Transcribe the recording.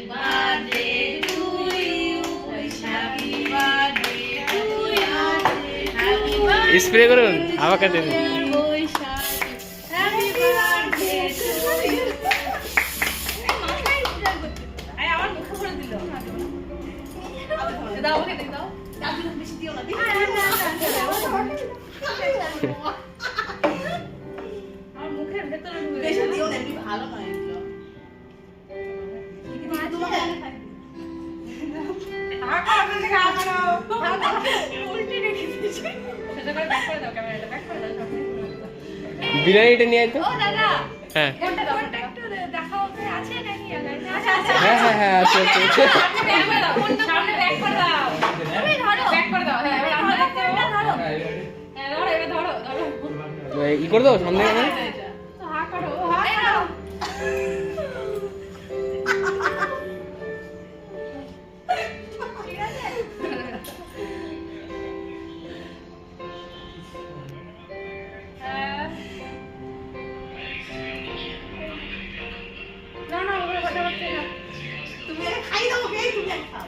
birthday to you. Happy birthday to you. Happy birthday. Spray করুন হাওয়া কাটে দিন। Happy birthday to you. আমার মুখে ভরে দিল। দাও ওকে দাও। দাও বেশি দিও না। আমার মুখের ভেতরে বেশি দিও না, এমনি ভালো নয় এগুলো। বিরিয়ানিটা নিয়ে আয় তো। হ্যাঁ হ্যাঁ হ্যাঁ হ্যাঁ আচ্ছা আচ্ছা ই করে দাও সামনে তুমি খাই দাও, তুমি খাও।